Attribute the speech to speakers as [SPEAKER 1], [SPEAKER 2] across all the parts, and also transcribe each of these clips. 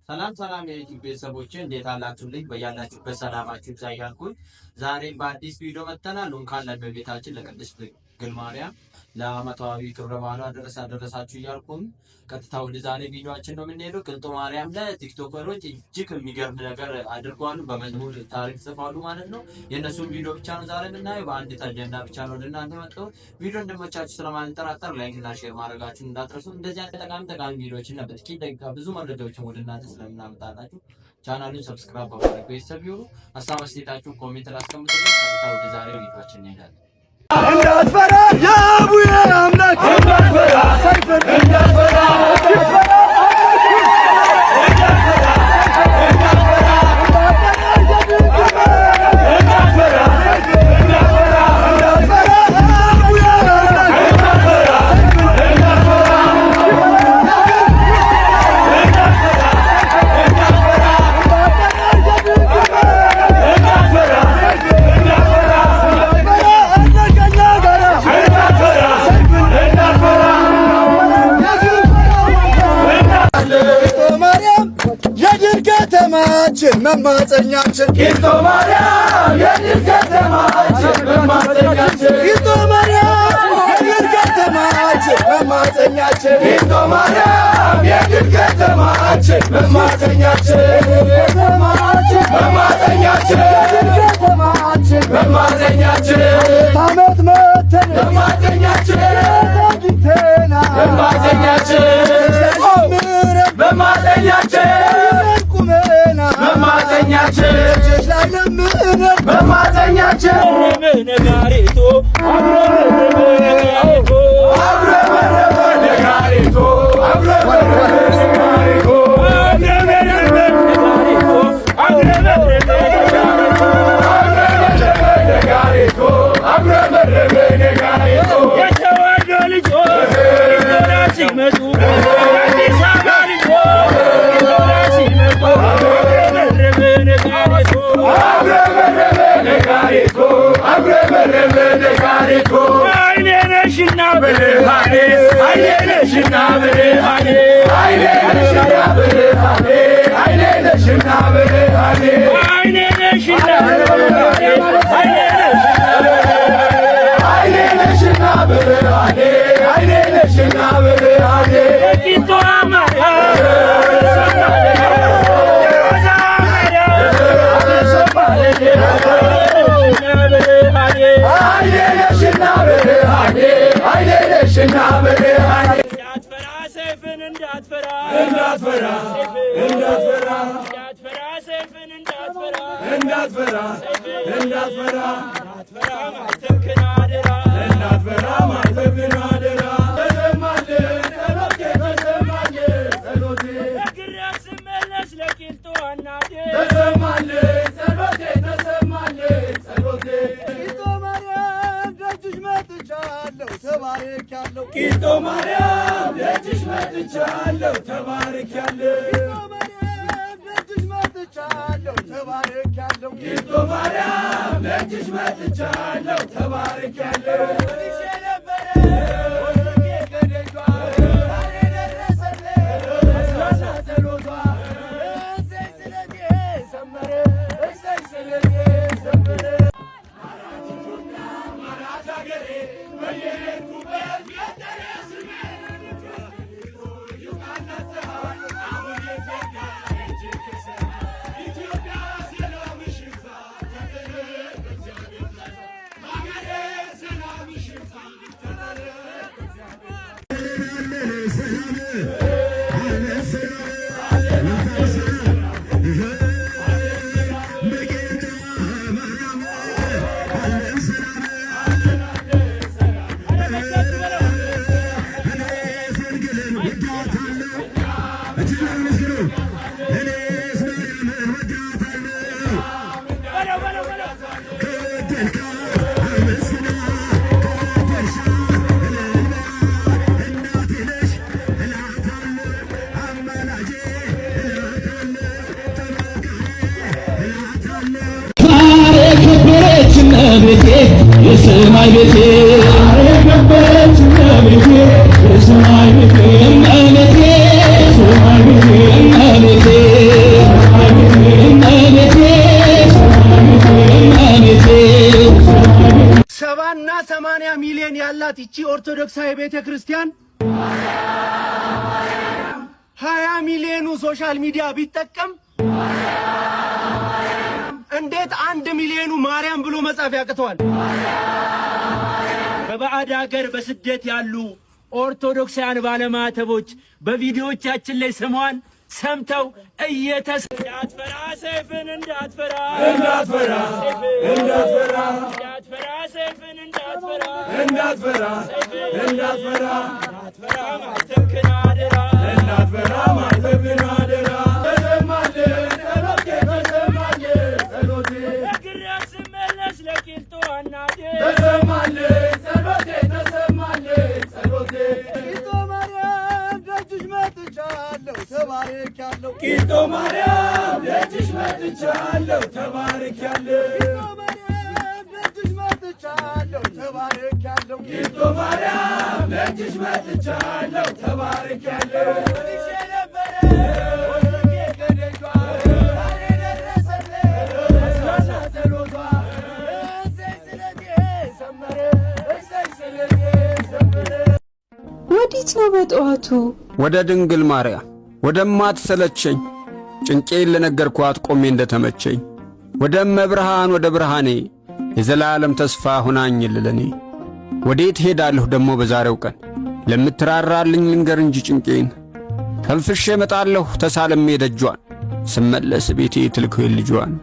[SPEAKER 1] ሰላም ሰላም የዩቲዩብ ቤተሰቦቼ እንዴት አላችሁልኝ? በያላችሁበት ሰላማችሁ ይብዛ እያልኩኝ ዛሬ በአዲስ ቪዲዮ መጥተናል። እንኳን ለእመቤታችን ለቅድስት ድንግል ማርያም ለዓመታዊ ክብረ በዓሏ አደረሳችሁ እያልኩኝ ቀጥታ ወደ ዛሬ ቪዲዮአችን ነው የምንሄደው። ቅልጦ ማርያም ላይ ቲክቶከሮች እጅግ የሚገርም ነገር አድርገዋል። በመዝሙር ታሪክ ጽፈዋል ማለት ነው። የእነሱን ቪዲዮ ብቻ ነው ዛሬ የምናየው። በአንድ አጀንዳ ብቻ ነው ወደ እናንተ መጣሁ። ቪዲዮ እንደመቻችሁ ስለማንጠራጠር ላይክ እና ሼር ማድረጋችሁን እንዳትረሱ። እንደዚህ አይነት ጠቃሚ ቪዲዮዎችን እና በጥቂት ደቂቃ ብዙ መረጃዎችን ወደ እናንተ ስለምናመጣላችሁ ቻናሉን ሰብስክራይብ በማድረግ ቤተሰብ ይሁኑ። ሀሳብ አስተያየታችሁን ኮሜንት ላይ አስቀምጡልኝ። ቀጥታ ወደ ዛሬ ቪዲዮአችን እንሄዳለን።
[SPEAKER 2] እንዳትፈራ የአቡዬ አምላክ እንዳትፈራ ሰይፍን እንዳትፈራ ከተማችን መማፀኛችን ቅልጦ ማርያም የድል ከተማችን መማፀኛችን ቅልጦ ማርያም የድል ከተማችን መማፀኛችን ቅልጦ ማርያም የድል ከተማችን መማፀኛችን መማፀኛችን መማፀኛችን ታመት መተን መማፀኛችን ታግተና መማፀኛችን መማፀኛችን መማፀኛችን መማፀኛችን ነጋሪቱ አብረመረመ ነጋሪቱ የተዋሕዶ ልጆች ሲመጡ አይኔ ነሽና ብርሃኔ አይኔ ነሽና ብርሃኔ አይኔ ነሽና ብርሃኔ አይኔ ነሽና ብርሃኔ አይኔ ነሽና ብርሃኔ አይኔ ነሽና ብርሃኔ አይኔ ነሽና ብርሃኔ ቅልጦ እንዳትፈራ ሰይፍን እንዳትፈራ እንዳትፈራ እንዳትፈራ እንዳትፈራ ሰይፍን እንዳትፈራ እንዳትፈራ እንዳትፈራ እንዳትፈራ ማተብክን አደራ እንዳትፈራ ማተብክን አደራ ተሰማልን ጸሎቴ ተሰማልን ጸሎቴ እግሬን ስመለስ ለቅልጦ እናቴ ተሰማልን ጸሎቴ ተሰማልን ጸሎቴ ቅልጦ ማርያም ደጅሽ መጥቻለሁ ተባርኬያለሁ ቅልጦ ማርያም ደጅሽ መጥቻለሁ ተባርኬያለሁ ቅልጦ ማርያም ደጅሽ መጥቻለሁ ተባርኬያለሁ ቤቴ የሰማይ ቤቴ የገባች ቤቴ የሰማይ ቤቴ እመቤቴ የሰማይ ቤቴ እመቤቴ
[SPEAKER 3] ያላት እቺ ኦርቶዶክሳዊ ቤተክርስቲያን 20 ሚሊዮኑ ሶሻል ሚዲያ ቢጠቀም እንዴት 1 ሚሊዮኑ ማርያም ብሎ መጻፍ ያቅተዋል? በባዕድ ሀገር በስደት ያሉ ኦርቶዶክሳውያን ባለማተቦች በቪዲዮዎቻችን ላይ ስሟን ሰምተው እንዳትፈራ ሰይፍን እንዳትፈራ እንዳትፈራ እንዳትፈራ እንዳትፈራ ሰይፍን እንዳትፈራ እንዳትፈራ እንዳትፈራ እንዳትፈራ ማተብክን አደራ እንዳትፈራ ማተብክን አደራ ተሰማልህ ጸሎቴ ተሰማልህ ጸሎቴ እግሬን ስመለስ ለቂልጦ እናቴ ተሰማልህ ጸሎቴ ተሰማልህ ጸሎቴ ቂልጦ ማርያም ደጅሽ መጥቻለሁ ተባርኬያለሁ ቂልጦ ማርያም ደጅሽ መጥቻለሁ ተባርኬያለሁ ቂልጦ ማርያም ደጅሽ መጥቻለሁ ተባርኬያለሁ
[SPEAKER 4] ወዴት ነው በጠዋቱ?
[SPEAKER 5] ወደ ድንግል ማርያም ወደማትሰለቸኝ ጭንቄን ለነገርኳት ቆሜ እንደተመቸኝ ወደ እመብርሃን ወደ ብርሃኔ የዘላለም ተስፋ ሁናኝ ለኔ። ወዴት ሄዳለሁ ደሞ በዛሬው ቀን ለምትራራልኝ ልንገር እንጂ ጭንቄን ተንፍሼ መጣለሁ ተሳልሜ ደጇን ስመለስ ቤቴ ትልከው ልጇን።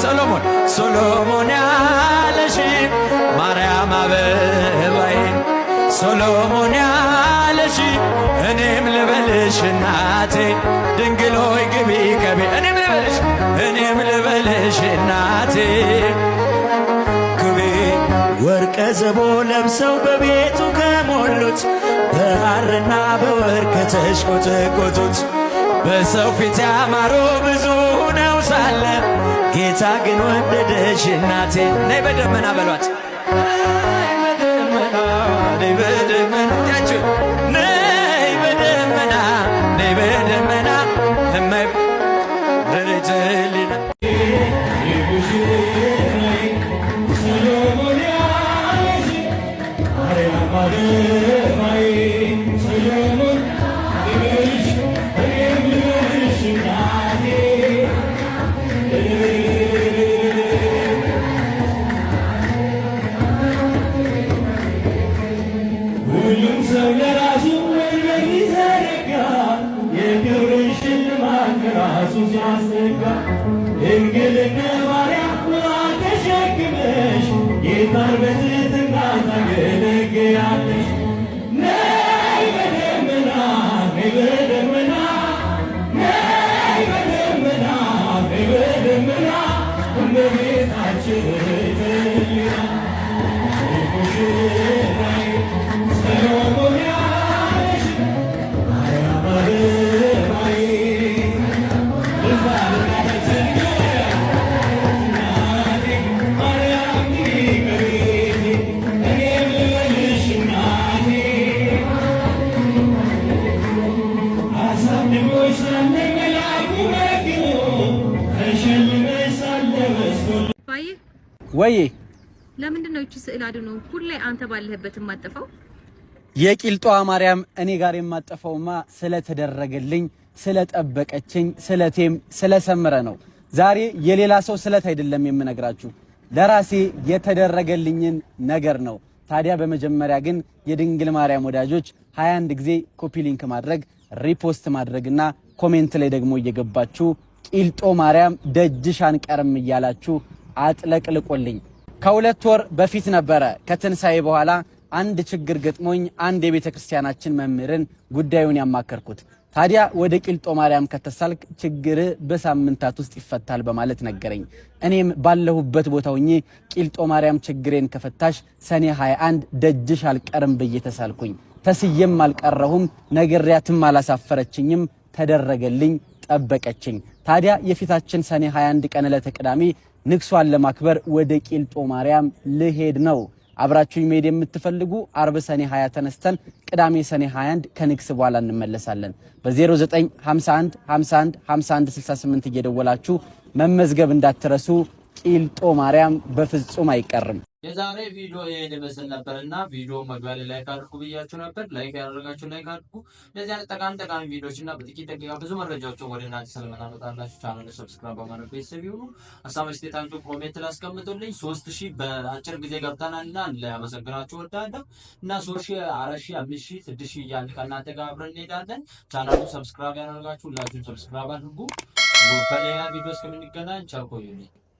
[SPEAKER 2] ሰሎሞን ሶሎሞን ያለሽ ማርያም አበባዬ ሶሎሞን ያለሽ እኔም ልበልሽ እናቴ ድንግል ሆይ ግቢ ከቤ እኔም ልበልሽ እናቴ ግቢ ወርቀ ዘቦ ለብሰው በቤቱ ከሞሉት በሐርና በወርቅ ከተሽቆጠቆጡት በሰው ፊት ያማሩ ብዙ ነው ሳለ ጌታ ግን ወደደሽ እናቴ። ነይ በደመና በሏት ነይ በደመና ነይ በደመና ያችሁ ነይ በደመና ነይ በደመና ለማይ ረጅልና ሰሎሞን ያለሽ ማርያም አበባዬ ሰሎሞን ሁሉም ሰው ለራሱ ወንበር ይዘረጋ የክብርን ሽልማት ራሱ ሲያስጋ ድንግልና ማርያም ቁርባን ተሸክመሽ ጌታን በትሕትና ታገለግያለሽ። ነይ በደመና ነይ በደመና ነይ በደመና ነይ በደመና እመቤታችን ተልያ ሰሎሞን ያለሽ ማርያም አበባዬ ማርያም ከቤቴ እኔም ልበልሽ እናቴ አሳድጎሽ ሳለ መላኩ መክሮ ተሸልመሽ ሳለ በስቶ
[SPEAKER 6] ወይ
[SPEAKER 7] ለምንድን ነው እቺ ስዕል አድኖ ሁሌ አንተ ባለህበት የማጠፋው?
[SPEAKER 6] የቂልጧ ማርያም እኔ ጋር የማጠፋውማ ስለተደረገልኝ ስለጠበቀችኝ ስለቴም ስለሰምረ ነው። ዛሬ የሌላ ሰው ስለት አይደለም የምነግራችሁ ለራሴ የተደረገልኝን ነገር ነው። ታዲያ በመጀመሪያ ግን የድንግል ማርያም ወዳጆች 21 ጊዜ ኮፒ ሊንክ ማድረግ ሪፖስት ማድረግና ኮሜንት ላይ ደግሞ እየገባችሁ ቂልጦ ማርያም ደጅሽ አንቀርም እያላችሁ አጥለቅልቆልኝ። ከሁለት ወር በፊት ነበረ ከትንሳኤ በኋላ አንድ ችግር ገጥሞኝ አንድ የቤተ ክርስቲያናችን መምህርን ጉዳዩን ያማከርኩት። ታዲያ ወደ ቂልጦ ማርያም ከተሳልክ ችግር በሳምንታት ውስጥ ይፈታል በማለት ነገረኝ። እኔም ባለሁበት ቦታ ሆኜ ቂልጦ ማርያም ችግሬን ከፈታሽ ሰኔ 21 ደጅሽ አልቀርም ብዬ ተሳልኩኝ። ተስየም አልቀረሁም፣ ነግሬያትም አላሳፈረችኝም። ተደረገልኝ፣ ጠበቀችኝ። ታዲያ የፊታችን ሰኔ 21 ቀን ዕለተ ቅዳሜ ንግሷን ለማክበር ወደ ቂልጦ ማርያም ልሄድ ነው። አብራችሁኝ መሄድ የምትፈልጉ አርብ ሰኔ 20 ተነስተን ቅዳሜ ሰኔ 21 ከንግስ በኋላ እንመለሳለን። በ0951 51 51 68 እየደወላችሁ መመዝገብ እንዳትረሱ። ቂልጦ ማርያም በፍጹም አይቀርም።
[SPEAKER 1] የዛሬ ቪዲዮ ይሄን ይመስል ነበርና ቪዲዮ መግቢያ ላይ ላይክ አድርጉ ብያችሁ ነበር። ላይክ ያደረጋችሁ ላይክ አድርጉ። እንደዚህ አይነት ጠቃሚ ቪዲዮዎችና በጥቂት ደቂቃ ብዙ መረጃዎችን ወደ እናንተ ስለምናመጣላችሁ ቻናሉን ሰብስክራይብ በማድረግ ቤተሰብ ይሁኑ። ሀሳብ አስተያየታችሁን ኮሜንት ላይ አስቀምጡልኝ። 3000 በአጭር ጊዜ ገብተናልና ለማመሰግናችሁ እወዳለሁ እና 3000 4000 5000 6000 እያልን ከእናንተ ጋር አብረን እንሄዳለን። ቻናሉን ሰብስክራይብ ያደረጋችሁ ሁላችሁም ሰብስክራይብ አድርጉ። በሌላ ቪዲዮ እስከምንገናኝ ቻው ቆዩልኝ።